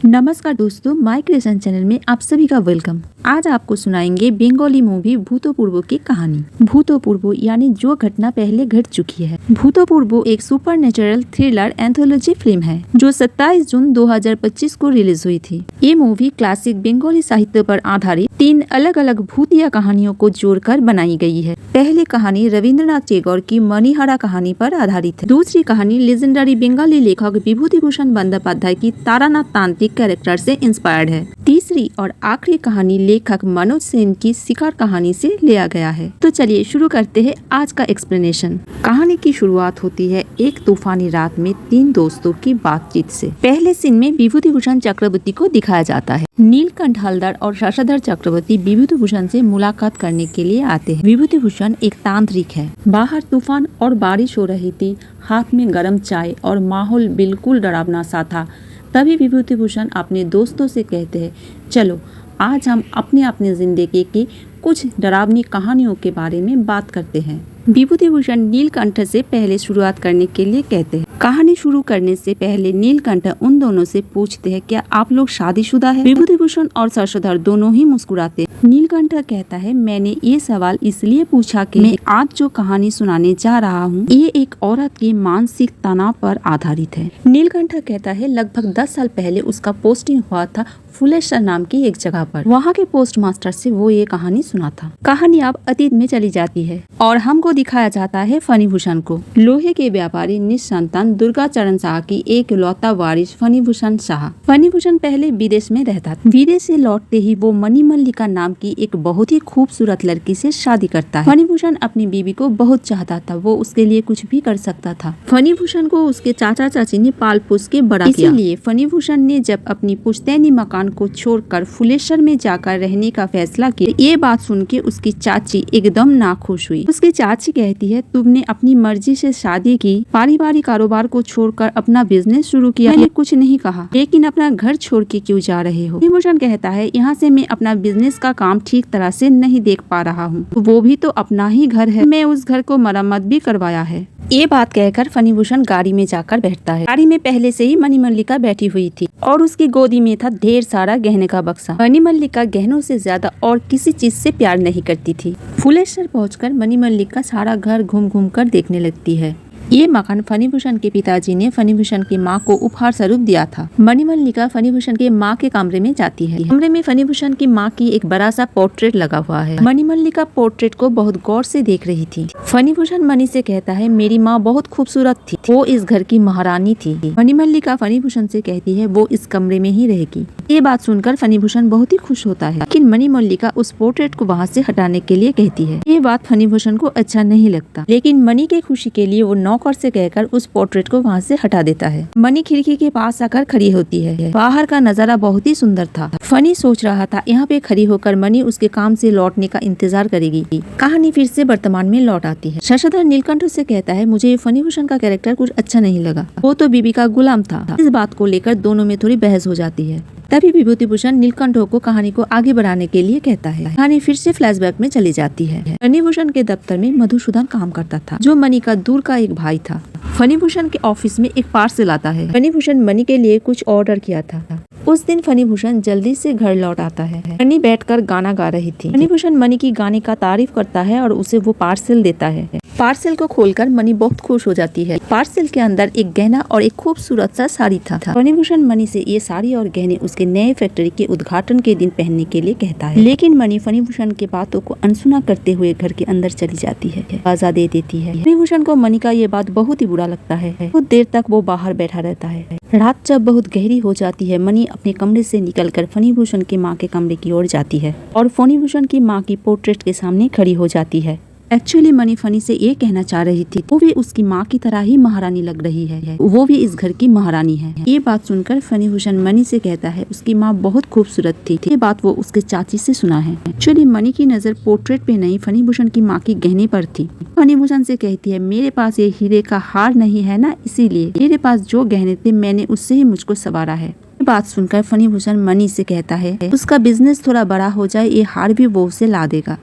नमस्कार दोस्तों, my creation channel में आप सभी का वेलकम। आज आपको सुनाएंगे बंगाली मूवी भूतपूर्व की कहानी। भूतपूर्व यानी जो घटना पहले घट चुकी है। भूतपूर्व एक सुपरनेचुरल थ्रिलर एंथोलॉजी फिल्म है जो 27 जून 2025 को रिलीज हुई थी। ये मूवी क्लासिक बंगाली साहित्य पर आधारित 3 अलग अलग भूतिया कहानियों को जोड़कर बनाई गई है। पहली कहानी रविंद्रनाथ टैगोर की मणिहारा कहानी पर आधारित है। दूसरी कहानी लेजेंडरी बंगाली लेखक विभूतिभूषण बंदोपाध्याय की तारानाथ तांत्रिक कैरेक्टर से इंस्पायर्ड है। तीसरी और आखिरी कहानी लेखक मनोज सेन की शिकार कहानी से लिया गया है। तो चलिए शुरू करते हैं आज का एक्सप्लेनेशन। कहानी की शुरुआत होती है एक तूफानी रात में 3 दोस्तों की बातचीत से। पहले सीन में विभूतिभूषण चक्रवर्ती को दिखाया जाता है। नीलकंठ हलदर और शशधर चक्रवर्ती विभूतिभूषण से मुलाकात करने के लिए आते हैं। विभूतिभूषण एक तांत्रिक है। बाहर तूफान और बारिश हो रही थी, हाथ में गर्म चाय और माहौल बिल्कुल डरावना सा था। तभी विभूतिभूषण अपने दोस्तों से कहते हैं, चलो आज हम अपनी जिंदगी की कुछ डरावनी कहानियों के बारे में बात करते हैं। विभूतिभूषण नीलकंठ से पहले शुरुआत करने के लिए कहते हैं। कहानी शुरू करने से पहले नीलकंठ उन दोनों से पूछते हैं, क्या आप लोग शादीशुदा हैं? विभूतिभूषण और शशधर दोनों ही मुस्कुराते। नीलकंठ कहता है, मैंने ये सवाल इसलिए पूछा कि मैं आज जो कहानी सुनाने जा रहा हूँ ये एक औरत के मानसिक तनाव पर आधारित है। नीलकंठ कहता है, लगभग 10 साल पहले उसका पोस्टिंग हुआ था फुलेश्वर नाम की एक जगह पर। वहाँ के पोस्ट मास्टर से वो ये कहानी सुना था। कहानी अब अतीत में चली जाती है और हमको दिखाया जाता है फणिभूषण को। लोहे के व्यापारी निसंतान दुर्गाचरण शाह की एक लौता वारिस फणिभूषण शाह। फणिभूषण पहले विदेश में रहता था। विदेश से लौटते ही वो मणिमल्लिका नाम की एक बहुत ही खूबसूरत लड़की से शादी करता है। फणिभूषण अपनी बीवी को बहुत चाहता था, वो उसके लिए कुछ भी कर सकता था। फणिभूषण को उसके चाचा चाची ने पाल पोस के बड़ा किया। इसीलिए फणिभूषण ने जब अपनी पुश्तैनी मकान को छोड़कर फुलेश्वर में जाकर रहने का फैसला किया। ये बात सुन के उसकी चाची एकदम नाखुश हुई। उसकी चाची कहती है, तुमने अपनी मर्जी से शादी की, पारिवारिक कारोबार को छोड़कर अपना बिजनेस शुरू किया। मैंने कुछ नहीं कहा, लेकिन अपना घर छोड़ के क्यों जा रहे हो? फणिभूषण कहता है, यहाँ से मैं अपना बिजनेस का काम ठीक तरह से नहीं देख पा रहा हूँ। वो भी तो अपना ही घर है, मैं उस घर को मरम्मत भी करवाया है। ये बात कहकर फणिभूषण गाड़ी में जाकर बैठता है। गाड़ी में पहले से ही मणिमल्लिका बैठी हुई थी और उसकी गोदी में था ढेर सारा गहने का बक्सा। मणिमल्लिका गहनों से ज्यादा और किसी चीज से प्यार नहीं करती थी। फुलेश्वर पहुंचकर मणिमल्लिका सारा घर घूम घूम कर देखने लगती है। ये मकान फणिभूषण के पिताजी ने फणिभूषण की माँ को उपहार स्वरूप दिया था। मणिमल्लिका फणिभूषण के माँ के कमरे में जाती है। कमरे में फणिभूषण की माँ की एक बड़ा सा पोर्ट्रेट लगा हुआ है। मणिमल्लिका पोर्ट्रेट को बहुत गौर से देख रही थी। फणिभूषण मणि से कहता है, मेरी माँ बहुत खूबसूरत थी, वो इस घर की महारानी थी। मणिमल्लिका फणिभूषण से कहती है, वो इस कमरे में ही रहेगी। ये बात सुनकर फणिभूषण बहुत ही खुश होता है, लेकिन मणिमल्लिका उस पोर्ट्रेट को वहाँ से हटाने के लिए कहती है। ये बात फणिभूषण को अच्छा नहीं लगता, लेकिन मणि के खुशी के लिए वो नौकर से कहकर उस पोर्ट्रेट को वहाँ से हटा देता है। मणि खिड़की के पास आकर खड़ी होती है। बाहर का नजारा बहुत ही सुंदर था। फनी सोच रहा था, यहाँ पे खड़ी होकर मणि उसके काम से लौटने का इंतजार करेगी। कहानी फिर से वर्तमान में लौट आती है। शशधर नीलकंठ से कहता है, मुझे फणिभूषण का कैरेक्टर कुछ अच्छा नहीं लगा, वो तो बीबी का गुलाम था। इस बात को लेकर दोनों में थोड़ी बहस हो जाती है। तभी विभूतिभूषण नीलकंठ को कहानी को आगे बढ़ाने के लिए कहता है। कहानी फिर से फ्लैशबैक में चली जाती है। फणिभूषण के दफ्तर में मधुसूदन काम करता था, जो मणि का दूर का एक भाई था। फणिभूषण के ऑफिस में एक पार्सल आता है। फणिभूषण मणि के लिए कुछ ऑर्डर किया था। उस दिन फणिभूषण जल्दी से घर लौट आता है। मणि बैठकर गाना गा रही थी। फणिभूषण मणि की गाने का तारीफ करता है और उसे वो पार्सल देता है। पार्सल को खोलकर मणि बहुत खुश हो जाती है। पार्सल के अंदर एक गहना और एक खूबसूरत सा साड़ी था। फणिभूषण मणि से ये साड़ी और गहने उसके नए फैक्ट्री के उद्घाटन के दिन पहनने के लिए कहता है, लेकिन मणि फणिभूषण की बातों को अनसुना करते हुए घर के अंदर चली जाती है, आवाज़ दे देती है। फणिभूषण को मणि का ये बात बहुत ही बुरा लगता है। कुछ देर तक वो बाहर बैठा रहता है। रात जब बहुत गहरी हो जाती है, मणि अपने कमरे से निकलकर फणिभूषण की माँ के कमरे की ओर जाती है और फणिभूषण की माँ की पोर्ट्रेट के सामने खड़ी हो जाती है। एक्चुअली मणि फनी से ये कहना चाह रही थी, वो भी उसकी माँ की तरह ही महारानी लग रही है, वो भी इस घर की महारानी है। ये बात सुनकर फणिभूषण मणि से कहता है, उसकी माँ बहुत खूबसूरत थी। ये बात वो उसके चाची से सुना है। एक्चुअली मणि की नजर पोर्ट्रेट पे नहीं, फणिभूषण की माँ की गहने पर थी। फणिभूषण से कहती है, मेरे पास ये हीरे का हार नहीं है ना, इसीलिए मेरे पास जो गहने थे मैंने उससे ही मुझको संवारा है। बात सुनकर फणिभूषण मणि से कहता है, उसका बिजनेस थोड़ा बड़ा हो जाए, ये हार भी वो उसे ला देगा।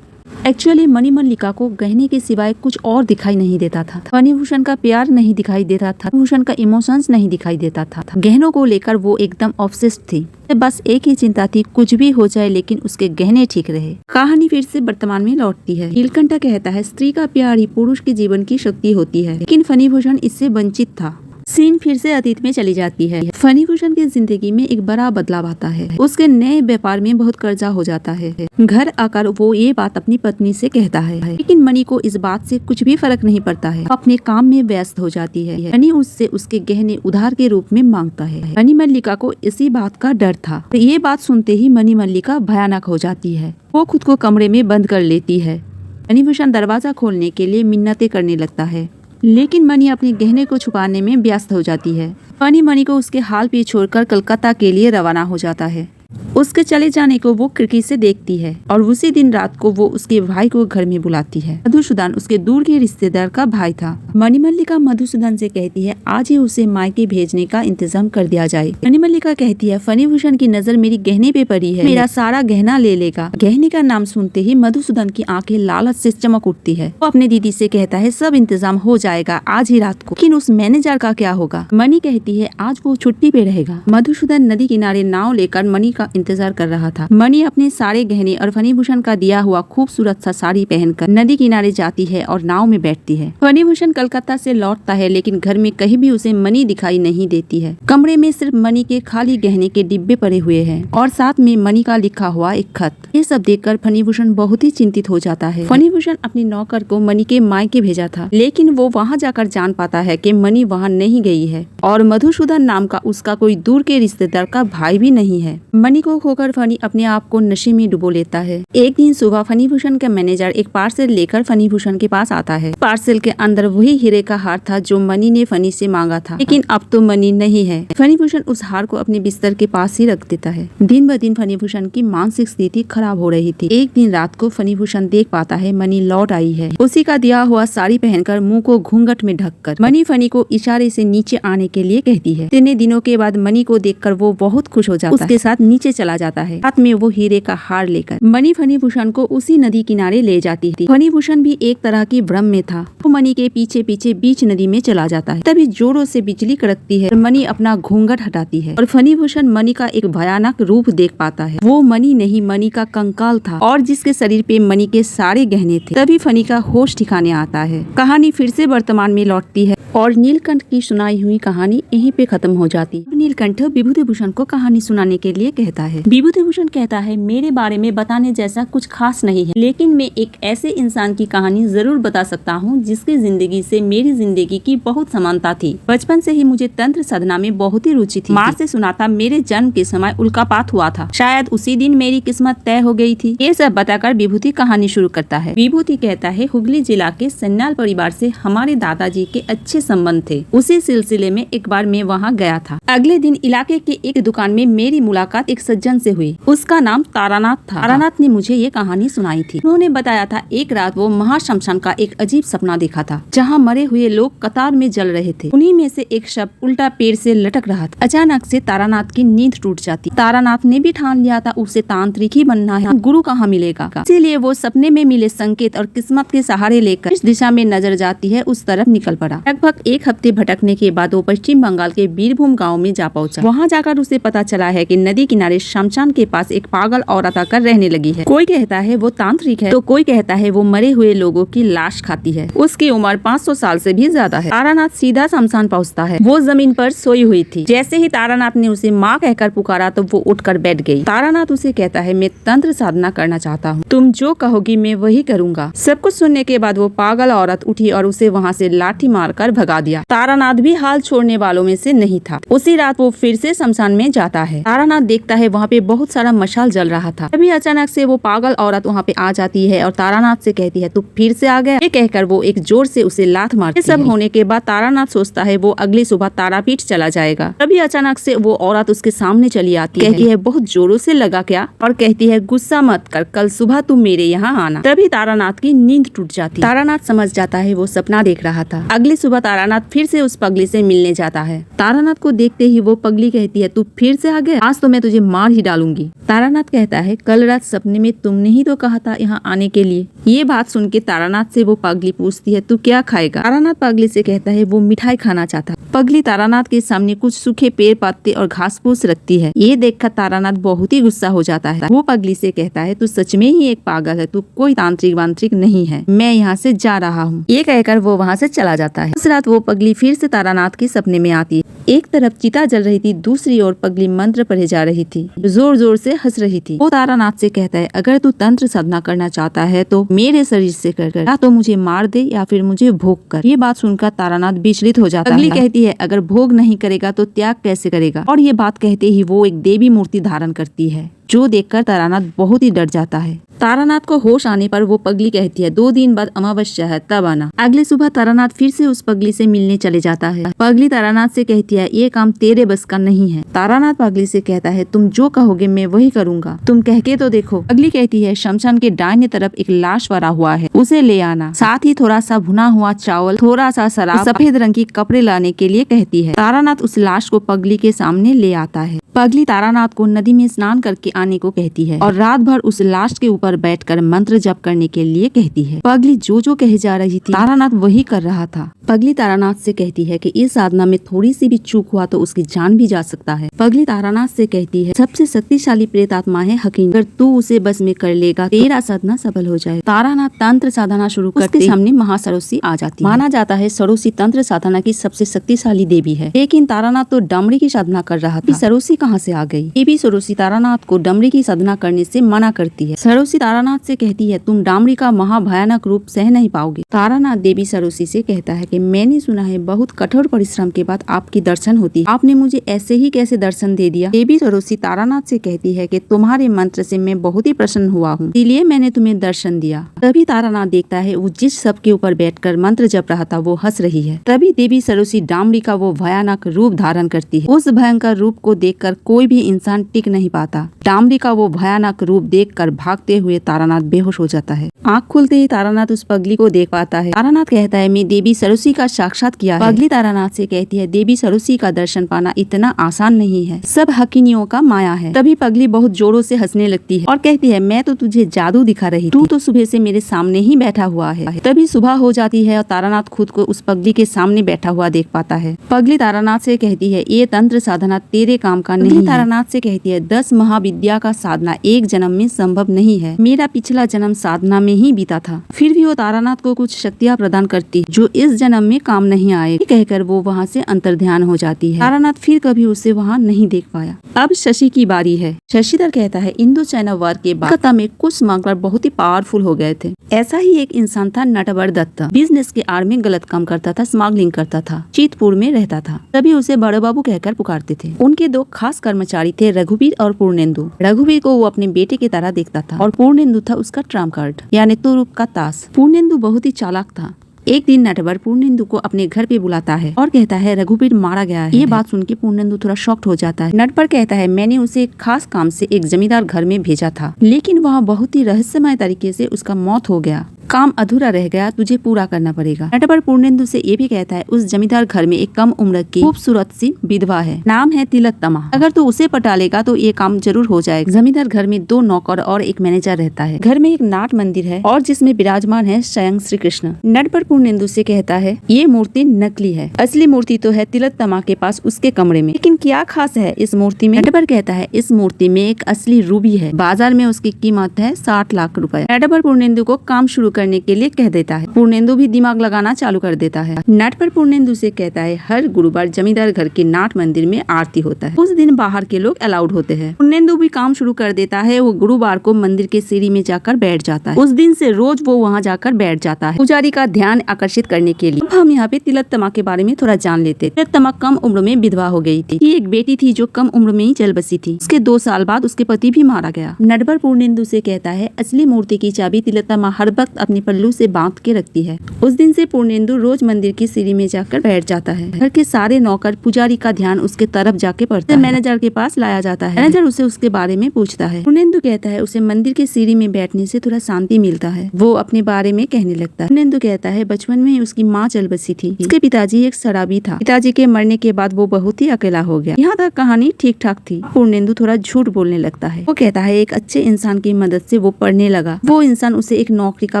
एक्चुअली मणि मल्लिका को गहने के सिवाय कुछ और दिखाई नहीं देता था। फणिभूषण का प्यार नहीं दिखाई देता था, फणिभूषण का इमोशंस नहीं दिखाई देता था। गहनों को लेकर वो एकदम ऑब्सेस्ड थी। बस एक ही चिंता थी, कुछ भी हो जाए लेकिन उसके गहने ठीक रहे। कहानी फिर से वर्तमान में लौटती है। नीलकंठ कहता है स्त्री का प्यार ही पुरुष के जीवन की शक्ति होती है, लेकिन फणिभूषण इससे वंचित था। सीन फिर से अतीत में चली जाती है। फणिभूषण की जिंदगी में एक बड़ा बदलाव आता है। उसके नए व्यापार में बहुत कर्जा हो जाता है। घर आकर वो ये बात अपनी पत्नी से कहता है, लेकिन मणि को इस बात से कुछ भी फर्क नहीं पड़ता है। अपने काम में व्यस्त हो जाती है। मणि उससे उसके गहने उधार के रूप में मांगता है। मणि मल्लिका को इसी बात का डर था। ये बात सुनते ही मणि मल्लिका भयानक हो जाती है। वो खुद को कमरे में बंद कर लेती है। फणिभूषण दरवाजा खोलने के लिए मिन्नतें करने लगता है, लेकिन मणि अपने गहने को छुपाने में व्यस्त हो जाती है। मणि को उसके हाल पे छोड़कर कलकत्ता के लिए रवाना हो जाता है। उसके चले जाने को वो खिड़की से देखती है और उसी दिन रात को वो उसके भाई को घर में बुलाती है। मधुसूदन उसके दूर के रिश्तेदार का भाई था। मणि मल्लिका मधुसूदन से कहती है आज ही उसे मायके भेजने का इंतजाम कर दिया जाए। मणि मल्लिका कहती है फणिभूषण की नजर मेरी गहने पे पड़ी है, मेरा सारा गहना ले लेगा। गहने का नाम सुनते ही मधुसूदन की आंखें लालच से चमक उठती है। वो अपने दीदी से कहता है सब इंतजाम हो जाएगा आज ही रात को, लेकिन उस मैनेजर का क्या होगा। मणि कहती है आज वो छुट्टी पे रहेगा। मधुसूदन नदी किनारे नाव लेकर मणि का इंतजार कर रहा था। मणि अपने सारे गहने और फणिभूषण का दिया हुआ खूबसूरत सा साड़ी पहनकर नदी किनारे जाती है और नाव में बैठती है। फणिभूषण कलकत्ता से लौटता है, लेकिन घर में कहीं भी उसे मणि दिखाई नहीं देती है। कमरे में सिर्फ मणि के खाली गहने के डिब्बे पड़े हुए हैं और साथ में मणि का लिखा हुआ एक खत। ये सब देखकर फणिभूषण बहुत ही चिंतित हो जाता है। फणिभूषण अपने नौकर को मणि के मायके भेजा था, लेकिन वो वहाँ जाकर जान पाता है कि मणि वहाँ नहीं गई है और मधुसूदन नाम का उसका कोई दूर के रिश्तेदार का भाई भी नहीं है। मणि को खोकर फणी अपने आप को नशे में डुबो लेता है। एक दिन सुबह फणिभूषण का मैनेजर एक पार्सल लेकर फणिभूषण के पास आता है। पार्सल के अंदर वही हीरे का हार था जो मणि ने फणी से मांगा था, लेकिन अब तो मणि नहीं है। फणिभूषण उस हार को अपने बिस्तर के पास ही रख देता है। दिन ब दिन फणिभूषण की मानसिक स्थिति खराब हो रही थी। एक दिन रात को फणिभूषण देख पाता है मणि लौट आई है। उसी का दिया हुआ साड़ी पहनकर मुंह को घूंघट में ढककर मणि फणी को इशारे से नीचे आने के लिए कहती है। इतने दिनों के बाद मणि को देखकर वो बहुत खुश हो जाता है। उसके साथ नीचे चला जाता है, हाथ में वो हीरे का हार लेकर। मणि फणिभूषण को उसी नदी किनारे ले जाती थी। फणिभूषण भी एक तरह की भ्रम में था। वो मणि के पीछे पीछे बीच नदी में चला जाता है। तभी जोरों से बिजली कड़कती है। मणि अपना घूंघट हटाती है और फणिभूषण मणि का एक भयानक रूप देख पाता है। वो मणि नहीं, मणि का कंकाल था और जिसके शरीर पे मणि के सारे गहने थे। तभी फणी का होश ठिकाने आता है। कहानी फिर से वर्तमान में लौटती है और नीलकंठ की सुनाई हुई कहानी यहीं पे खत्म हो जाती। नीलकंठ विभूतिभूषण को कहानी सुनाने के लिए कहता है। विभूतिभूषण कहता है मेरे बारे में बताने जैसा कुछ खास नहीं है, लेकिन मैं एक ऐसे इंसान की कहानी जरूर बता सकता हूँ जिसकी जिंदगी से मेरी जिंदगी की बहुत समानता थी। बचपन से ही मुझे तंत्र साधना में बहुत ही रुचि थी। माँ से सुना था मेरे जन्म के समय उल्कापात हुआ था, शायद उसी दिन मेरी किस्मत तय हो गई थी। ये सब बताकर विभूति कहानी शुरू करता है। विभूति कहता है हुगली जिला के सन्याल परिवार से हमारे दादाजी के अच्छे संबंध थे। उसी सिलसिले में एक बार मैं वहाँ गया था। अगले दिन इलाके के एक दुकान में मेरी मुलाकात एक सज्जन से हुई। उसका नाम तारानाथ था। तारानाथ ने मुझे ये कहानी सुनाई थी। उन्होंने बताया था एक रात वो महाशमशान का एक अजीब सपना देखा था, जहाँ मरे हुए लोग कतार में जल रहे थे। उन्हीं में से एक शव उल्टा पेड़ से लटक रहा था। अचानक से तारानाथ की नींद टूट जाती। तारानाथ ने भी ठान लिया था उसे तांत्रिक ही बनना है, गुरु कहाँ मिलेगा। इसीलिए वो सपने में मिले संकेत और किस्मत के सहारे लेकर इस दिशा में नजर जाती है उस तरफ निकल पड़ा। लगभग एक हफ्ते भटकने के बाद वो पश्चिम बंगाल के बीरभूम गाँव में जा पहुँचा। वहाँ जाकर उसे पता चला है कि नदी किनारे शमशान के पास एक पागल औरत आकर रहने लगी है। कोई कहता है वो तांत्रिक है, तो कोई कहता है वो मरे हुए लोगों की लाश खाती है। उसकी उम्र 500 साल से भी ज्यादा है। तारानाथ सीधा शमशान पहुँचता है। वो जमीन पर सोई हुई थी। जैसे ही तारानाथ ने उसे माँ कहकर पुकारा तो वो उठकर बैठ गई। तारानाथ उसे कहता है मैं तंत्र साधना करना चाहता हूँ, तुम जो कहोगी मैं वही करूँगा। सब कुछ सुनने के बाद वो पागल औरत उठी और उसे वहाँ से लाठी मारकर भगा दिया। तारानाथ भी हाल छोड़ने वालों में से नहीं था। उसी रात वो फिर से शमशान में जाता है। तारानाथ देखता है वहाँ पे बहुत सारा मशाल जल रहा था। तभी अचानक से वो पागल औरत वहाँ पे आ जाती है और तारानाथ से कहती है तू फिर से आ गया। ये कहकर वो एक जोर से उसे लात मारती है। सब होने के बाद तारानाथ सोचता है वो अगली सुबह तारापीठ चला जाएगा। तभी अचानक से वो औरत उसके सामने चली आती है। कहती है बहुत जोरों से लगा क्या, और कहती है गुस्सा मत कर, कल सुबह तुम मेरे यहाँ आना। तभी तारानाथ की नींद टूट जाती। तारानाथ समझ जाता है वो सपना देख रहा था। अगली सुबह तारानाथ फिर से उस पगली से मिलने जाता है। तारानाथ को देखते ही वो पगली कहती है तू फिर से आ गया, आज तो मैं तुझे मार मार ही डालूंगी। तारानाथ कहता है कल रात सपने में तुमने ही तो कहा था यहाँ आने के लिए। ये बात सुन के तारानाथ से वो पगली पूछती है तू क्या खाएगा। तारानाथ पगली से कहता है वो मिठाई खाना चाहता। पगली तारानाथ के सामने कुछ सूखे पेड़ पत्ते और घास फूस रखती है। ये देखकर तारानाथ बहुत ही गुस्सा हो जाता है। वो पगली से कहता है तू सच में ही एक पागल है, तू कोई तांत्रिक वांत्रिक नहीं है, मैं यहाँ से जा रहा हूँ। ये कहकर वो वहाँ से चला जाता है। उस रात वो पगली फिर से तारानाथ के सपने में आती है। एक तरफ चिता जल रही थी, दूसरी ओर पगली मंत्र पढ़े जा रही थी, जोर जोर से हंस रही थी। वो तारानाथ से कहता है अगर तू तंत्र साधना करना चाहता है तो मेरे शरीर से कर, या तो मुझे मार दे या फिर मुझे भोग कर। ये बात सुनकर तारानाथ विचलित हो जाता है। पगली कहती है अगर भोग नहीं करेगा तो त्याग कैसे करेगा। और ये बात कहते ही वो एक देवी मूर्ति धारण करती है, जो देखकर तारानाथ बहुत ही डर जाता है। तारानाथ को होश आने पर वो पगली कहती है 2 दिन बाद अमावस्या है, तब आना। अगले सुबह तारानाथ फिर से उस पगली से मिलने चले जाता है। पगली तारानाथ से कहती है ये काम तेरे बस का नहीं है। तारानाथ पगली से कहता है तुम जो कहोगे मैं वही करूंगा, तुम कह के तो देखो। पगली कहती है शमशान के दाहिने तरफ एक लाश पड़ा हुआ है, उसे ले आना, साथ ही थोड़ा सा भुना हुआ चावल, थोड़ा सा शराब, सफेद रंग की कपड़े लाने के लिए कहती है। तारानाथ उस लाश को पगली के सामने ले आता है। पगली तारानाथ को नदी में स्नान करके आने को कहती है और रात भर उस लाश के ऊपर बैठकर मंत्र जप करने के लिए कहती है। पगली जो जो कहे जा रही थी तारानाथ वही कर रहा था। पगली तारानाथ से कहती है कि इस साधना में थोड़ी सी भी चूक हुआ तो उसकी जान भी जा सकता है। पगली तारानाथ से कहती है सबसे शक्तिशाली प्रेतात्मा है हकीम, अगर तू उसे बस में कर लेगा तेरा साधना सफल हो जाए। तारानाथ तंत्र साधना शुरू करते ही सामने महासरोसी आ जाती है। माना जाता है सरोसी तंत्र साधना की सबसे शक्तिशाली देवी है, लेकिन तारानाथ तो डमरी की साधना कर रहा था। सरोसी कहाँ से आ गई। देवी सरोसी तारानाथ को डमरी की साधना करने से मना करती है। सरोसी तारानाथ से कहती है तुम डामरी का महाभयानक रूप सह नहीं पाओगे। तारानाथ देवी सरोसी से कहता है कि मैंने सुना है बहुत कठोर परिश्रम के बाद आपकी दर्शन होती है, आपने मुझे ऐसे ही कैसे दर्शन दे दिया। देवी सरोसी तारानाथ से कहती है कि तुम्हारे मंत्र से मैं बहुत ही प्रसन्न हुआ हूँ, इसलिए मैंने तुम्हें दर्शन दिया। तभी तारानाथ देखता है वो जिस सब के ऊपर बैठकर मंत्र जप रहा था वो हंस रही है। तभी देवी सरोसी डामरी का वो भयानक रूप धारण करती है। उस भयंकर रूप को देखकर कोई भी इंसान टिक नहीं पाता। डामरी का वो भयानक रूप देखकर भागते हुए तारानाथ बेहोश हो जाता है। आंख खुलते ही तारानाथ उस पगली को देख पाता है। तारानाथ कहता है मैं देवी सरोसी का साक्षात किया है। पगली तारानाथ से कहती है देवी सरोसी का दर्शन पाना इतना आसान नहीं है, सब हकीनियों का माया है। तभी पगली बहुत जोरों से हंसने लगती है और कहती है मैं तो तुझे जादू दिखा रही, तू तो सुबह से मेरे सामने ही बैठा हुआ है। तभी सुबह हो जाती है और तारानाथ खुद को उस पगली के सामने बैठा हुआ देख पाता है। पगली तारानाथ से कहती है ये तंत्र साधना तेरे काम का नहीं है। तारानाथ से कहती है 10 महाविद्या का साधना एक जन्म में संभव नहीं है, मेरा पिछला जन्म साधना में ही बीता था। फिर भी वो तारानाथ को कुछ शक्तियाँ प्रदान करती है जो इस जन्म में काम नहीं आए, कहकर वो वहाँ से अंतर्ध्यान हो जाती है। तारानाथ फिर कभी उसे वहाँ नहीं देख पाया। अब शशि की बारी है। शशिधर कहता है इंडो चाइना वार के बाद कलकत्ता में कुछ स्मगलर बहुत ही पावरफुल हो गए थे। ऐसा ही एक इंसान था नटवर दत्त, बिजनेस के आड़ में गलत काम करता था, स्मगलिंग करता था, चितपुर में रहता था। तभी उसे बड़े बाबू कहकर पुकारते थे। उनके 2 खास कर्मचारी थे, रघुवीर और पूर्णेंदु। रघुवीर को वो अपने बेटे की तरह देखता था और पूर्णेंदु था उसका ट्रम्प कार्ड यानी तुरुप का ताश। पूर्णेंदु बहुत ही चालाक था। एक दिन नटवर पूर्णेंदु को अपने घर पे बुलाता है और कहता है रघुवीर मारा गया है। ये बात सुन के पूर्णेंदु थोड़ा शॉक्ड हो जाता है। नटवर कहता है मैंने उसे एक खास काम से एक जमींदार घर में भेजा था, लेकिन वहाँ बहुत ही रहस्यमय तरीके से उसका मौत हो गया, काम अधूरा रह गया, तुझे पूरा करना पड़ेगा। नटवर पूर्णेंदु से ये भी कहता है उस जमींदार घर में एक कम उम्र की खूबसूरत सी विधवा है, नाम है तिलोत्तमा, अगर तू उसे पटा लेगा तो ये काम जरूर हो जाएगा। जमींदार घर में 2 नौकर और एक मैनेजर रहता है। घर में एक नाट मंदिर है और जिसमें विराजमान है स्वयं श्री कृष्ण। नटवर पूर्णेंदु से कहता है ये मूर्ति नकली है, असली मूर्ति तो है तिलोत्तमा के पास उसके कमरे में, लेकिन क्या खास है इस मूर्ति में। नटवर कहता है इस मूर्ति में एक असली रूबी है, बाजार में उसकी कीमत है 60 लाख रुपए। नटवर पूर्णेंदु को काम शुरू करने के लिए कह देता है। पूर्णेंदु भी दिमाग लगाना चालू कर देता है। नटवर पूर्णेंदु से कहता है हर गुरुवार जमींदार घर के नाट मंदिर में आरती होता है, उस दिन बाहर के लोग अलाउड होते हैं। पूर्णेंदु भी काम शुरू कर देता है। वो गुरुवार को मंदिर के सीढ़ी में जाकर बैठ जाता है। उस दिन से रोज वो वहाँ जाकर बैठ जाता है पुजारी का ध्यान आकर्षित करने के लिए। अब हम यहाँ पे तिलोत्तमा के बारे में थोड़ा जान लेते। तिलोत्तमा कम उम्र में विधवा हो गई थी। एक बेटी थी जो कम उम्र में ही चल बसी थी। उसके 2 साल बाद उसके पति भी मारा गया। नटवर पूर्णेंदु से कहता है असली मूर्ति की चाबी तिलोत्तमा हर वक्त अपनी पल्लू से बांध के रखती है। उस दिन से पूर्णेंदु रोज मंदिर की सीढ़ी में जाकर बैठ जाता है। घर के सारे नौकर पुजारी का ध्यान उसके तरफ जाके पड़ता है। मैनेजर के पास लाया जाता है। मैनेजर उसे उसके बारे में पूछता है। पूर्णेंदु कहता है उसे मंदिर की सीढ़ी में बैठने से थोड़ा शांति मिलता है। वो अपने बारे में कहने लगता है। पूर्णेंदु कहता है बचपन में उसकी माँ चल बसी थी। उसके पिताजी एक शराबी था। पिताजी के मरने के बाद वो बहुत ही अकेला हो गया। यहाँ तक कहानी ठीक ठाक थी। पूर्णेंदु थोड़ा झूठ बोलने लगता है। वो कहता है एक अच्छे इंसान की मदद से वो पढ़ने लगा। वो इंसान उसे एक नौकरी का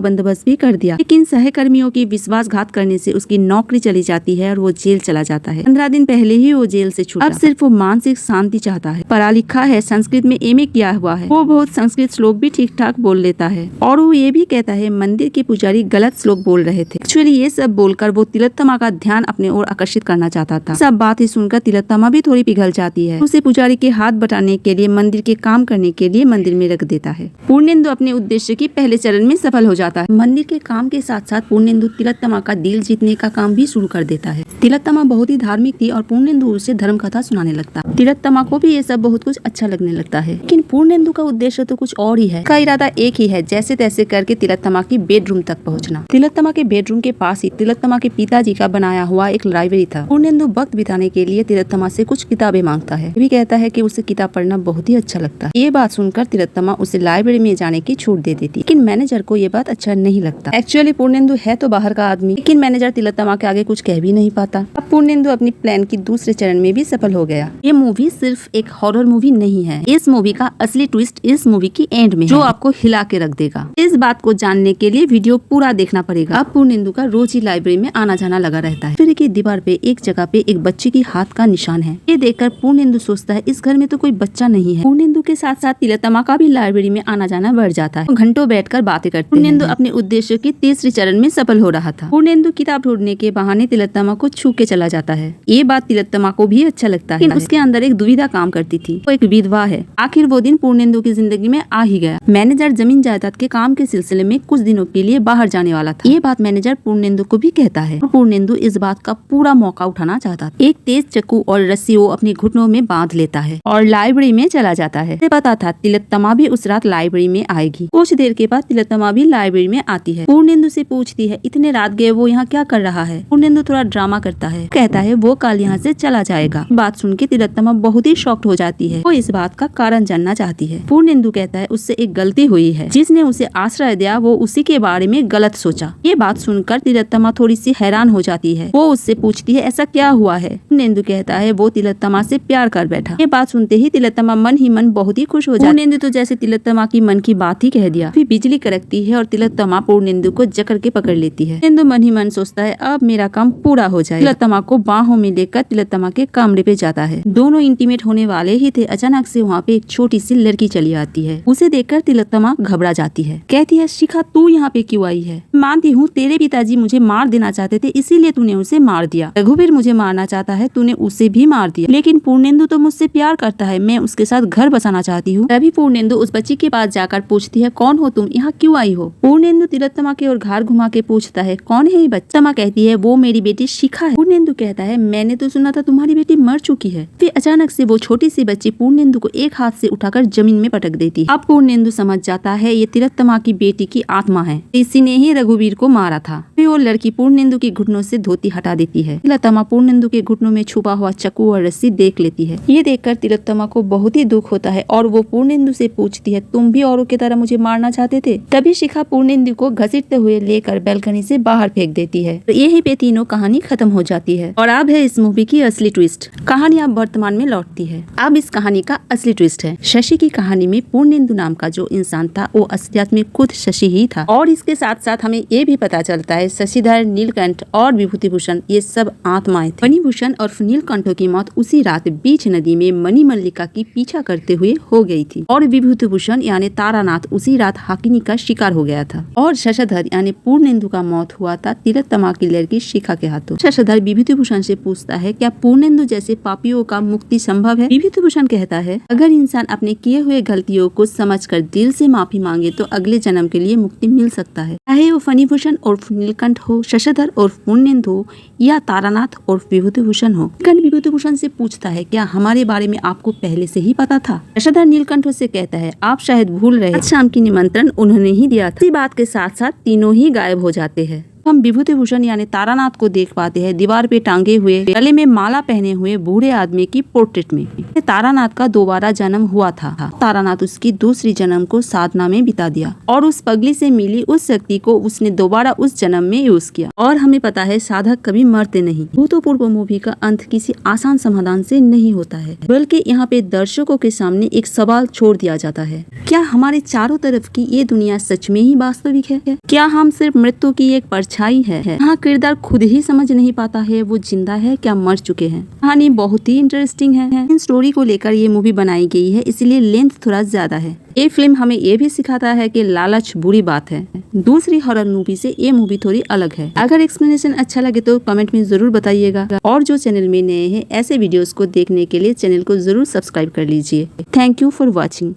बंदोबस्त भी कर दिया, लेकिन सहकर्मियों की विश्वासघात करने से उसकी नौकरी चली जाती है और वो जेल चला जाता है। 15 दिन पहले ही वो जेल से छूटा। अब सिर्फ वो मानसिक शांति चाहता है। पढ़ा लिखा है, संस्कृत में एमए किया हुआ है। वो बहुत संस्कृत श्लोक भी ठीक ठाक बोल लेता है और वो ये भी कहता है मंदिर के पुजारी गलत श्लोक बोल रहे थे। एक्चुअली ये सब बोलकर वो तिलोत्तमा का ध्यान अपने ओर आकर्षित करना चाहता था। सब बात ही सुनकर तिलोत्तमा भी थोड़ी पिघल जाती है। उसे पुजारी के हाथ बटाने के लिए मंदिर के काम करने के लिए मंदिर में रख देता है। पूर्णेंदु अपने उद्देश्य की पहले चरण में सफल हो जाता है। मंदिर के काम के साथ साथ पूर्णेंदु तिलोत्तमा का दिल जीतने का काम भी शुरू कर देता है। तिलोत्तमा बहुत ही धार्मिक थी और पूर्णेंदु उसे धर्म कथा सुनाने लगता है। तिलोत्तमा को भी ये सब बहुत कुछ अच्छा लगने लगता है, लेकिन पूर्णेंदु का उद्देश्य तो कुछ और ही है। का इरादा एक ही है, जैसे तैसे करके तिलोत्तमा की बेडरूम तक पहुँचना। तिलोत्तमा के बेडरूम के पास ही तिलोत्तमा के पिताजी का बनाया हुआ एक लाइब्रेरी था। पूर्णेंदु वक्त बिताने के लिए तिलोत्तमा से कुछ किताबें मांगता है। भी कहता है कि उसे किताब पढ़ना बहुत ही अच्छा लगता है। ये बात सुनकर तिलोत्तमा उसे लाइब्रेरी में जाने की छूट दे देती, लेकिन मैनेजर को ये बात अच्छा नहीं लगता। एक्चुअली पूर्णेंदु है तो बाहर का आदमी, लेकिन मैनेजर तिलोत्तमा के आगे कुछ कह भी नहीं पाता। अब पूर्णेंदु अपनी प्लान की दूसरे चरण में भी सफल हो गया। ये मूवी सिर्फ एक हॉरर मूवी नहीं है। इस मूवी का असली ट्विस्ट इस मूवी की एंड में जो आपको हिला के रख देगा। इस बात को जानने के लिए वीडियो पूरा देखना पड़ेगा। अब पूर्णेंदु का रोज ही लाइब्रेरी में आना जाना लगा रहता है। फिर की दीवार पे एक जगह पे एक बच्चे की हाथ का निशान है। ये देखकर पूर्णेंदु सोचता है इस घर में तो कोई बच्चा नहीं है। पूर्णेंदु के साथ साथ तिलोत्तमा का भी लाइब्रेरी में आना जाना बढ़ जाता है। घंटों बैठकर बातें करते हैं। पूर्णेंदु अपने उद्देश्य की तीसरी चरण में सफल हो रहा था। पूर्णेंदु किताब ढूंढने के बहाने तिलोत्तमा को छू के चला जाता है। ये बात तिलोत्तमा को भी अच्छा लगता है, लेकिन उसके अंदर एक दुविधा काम करती थी। वो एक विधवा है। आखिर वो दिन पूर्णेंदु की जिंदगी में आ ही गया। मैनेजर जमीन जायदाद के काम के सिलसिले में कुछ दिनों के लिए बाहर जाने वाला था। ये बात मैनेजर पूर्णेंदु को भी कहता है। पूर्णेंदु इस बात का पूरा मौका उठाना चाहता था। एक तेज चाकू और रस्सी वो अपने घुटनों में बांध लेता है और लाइब्रेरी में चला जाता है। पता था तिलोत्तमा भी उस रात लाइब्रेरी में आएगी। कुछ देर के बाद तिलोत्तमा भी लाइब्रेरी में आती है। पूर्णेंदु से पूछती है इतने रात गए वो यहाँ क्या कर रहा है। पूर्णेंदु थोड़ा ड्रामा करता है, कहता है वो कल यहाँ से चला जाएगा। बात सुन के तिलोत्तमा बहुत ही शॉक्ड हो जाती है। वो इस बात का कारण जानना चाहती है। पूर्णेंदु कहता है उससे एक गलती हुई है, जिसने उसे आश्रय दिया वो उसी के बारे में गलत सोचा। ये बात सुनकर तिलोत्तमा थोड़ी सी हैरान हो जाती है। वो उससे पूछती है ऐसा क्या हुआ है। पूर्णेंदु कहता है वो तिलोत्तमा से प्यार कर बैठा। ये बात सुनते ही तिलोत्तमा मन ही मन बहुत ही खुश हो जाती है। पूर्णेंदु तो जैसे तिलोत्तमा की मन की बात ही कह दिया। फिर बिजली कड़कती है और तिलोत्तमा पूर्णेंदु को जकड़ के पकड़ लेती है। पूर्णेंदु मन ही मन सोचता है अब मेरा काम पूरा हो जाए। तिलोत्तमा को बाहों में लेकर तिलोत्तमा के कमरे पे जाता है। दोनों इंटीमेट होने वाले ही थे। अचानक से वहाँ पे एक छोटी सी लड़की चली आती है। उसे देखकर तिलोत्तमा घबरा जाती है। कहती है शिखा तू यहाँ पे क्यों आई है। मानती हूँ तेरे पिताजी मुझे मार देना चाहते थे, इसीलिए तूने उसे मार दिया। रघुवीर मुझे मारना चाहता है, तूने उसे भी मार दिया। लेकिन पूर्णेंदु तो मुझसे प्यार करता है, मैं उसके साथ घर बसाना चाहती हूँ। तभी पूर्णेंदु उस बच्ची के पास जाकर पूछती है कौन हो तुम, यहाँ क्यों आई हो। पूर्णेंदु तिलोत्तमा की ओर घार घुमा के पूछता है कौन है ये बच्चा। तिलोत्तमा कहती है वो मेरी बेटी शिखा है। पूर्णेंदु कहता है मैंने तो सुना था तुम्हारी बेटी मर चुकी है। फिर अचानक से वो छोटी सी बच्ची पूर्णेंदु को एक हाथ से उठाकर जमीन में पटक देती है। अब पूर्णेंदु समझ जाता है ये तिलोत्तमा की बेटी की आत्मा है, इसी ने ही रघुवीर को मारा था। फिर वो लड़की पूर्णेंदु की घुटनों से धोती हटा देती है। तिलोत्तमा पूर्णेंदु के घुटनों में छुपा हुआ चाकू और रस्सी देख लेती है। ये देखकर तिलोत्तमा को बहुत ही दुख होता है और वो पूर्णेंदु से पूछती है तुम भी औरों की तरह मुझे मारना चाहते थे। तभी शिखा पूर्णेंदु को घसीटते हुए लेकर बैल्कनी से बाहर फेंक देती है। तो यही पे तीनों कहानी खत्म हो जाती है। और अब है इस मूवी की असली ट्विस्ट। कहानी अब वर्तमान में लौटती है। अब इस कहानी का असली ट्विस्ट है शशि की कहानी में पूर्णेंदु नाम का जो इंसान था वो असलियत में खुद शशि ही था। और इसके साथ साथ हमें ये भी पता चलता है शशिधर, नीलकंठ और विभूतिभूषण ये सब आत्माएं थे। मणिभूषण और नीलकंठों की मौत उसी रात बीच नदी में मणिमल्लिका की पीछा करते हुए हो गई थी और विभूतिभूषण यानी तारानाथ उसी रात हाकिनी का शिकार हो गया था। और शशधर यानी पूर्णेंदु का मौत हुआ था तिलोत्तमा की लड़की शिखा के हाथों। शशधर विभूतिभूषण से पूछता है क्या पूर्णेंदु जैसे पापियों का मुक्ति संभव है। विभूतिभूषण कहता है अगर इंसान अपने किए हुए गलतियों को समझकर दिल से माफी मांगे तो अगले जन्म के लिए मुक्ति मिल सकता है। चाहे वो फणिभूषण और नीलकंठ हो, शशधर और पूर्णेंदु हो या तारानाथ और विभूतिभूषण हो। विभूतिभूषण से पूछता है क्या हमारे बारे में आपको पहले से ही पता था। शशधर नीलकंठ से कहता है आप शायद भूल रहे, आज शाम की निमंत्रण उन्होंने ही दिया था। इसी बात के के साथ साथ तीनों ही गायब हो जाते हैं। हम विभूति भूषण यानी तारानाथ को देख पाते हैं दीवार पे टांगे हुए, गले में माला पहने हुए बूढ़े आदमी की पोर्ट्रेट में। तारानाथ का दोबारा जन्म हुआ था। तारानाथ उसकी दूसरी जन्म को साधना में बिता दिया और उस पगली से मिली उस शक्ति को उसने दोबारा उस जन्म में यूज किया। और हमें पता है साधक कभी मरते नहीं। भूतपूर्व मूवी का अंत किसी आसान समाधान से नहीं होता है, बल्कि यहाँ पे दर्शकों के सामने एक सवाल छोड़ दिया जाता है, क्या हमारे चारों तरफ की ये दुनिया सच में ही वास्तविक है? क्या हम सिर्फ मृत्यु की एक परछाई है? यहाँ किरदार खुद ही समझ नहीं पाता है वो जिंदा है क्या मर चुके हैं। कहानी बहुत ही इंटरेस्टिंग है। इन स्टोरी को लेकर ये मूवी बनाई गई है, इसलिए लेंथ थोड़ा ज्यादा है। ये फिल्म हमें ये भी सिखाता है कि लालच बुरी बात है। दूसरी हॉरर मूवी से ये मूवी थोड़ी अलग है। अगर एक्सप्लेनेशन अच्छा लगे तो कमेंट में जरूर बताइएगा, और जो चैनल में नए हैं ऐसे वीडियोस को देखने के लिए चैनल को जरूर सब्सक्राइब कर लीजिए। Thank you for watching.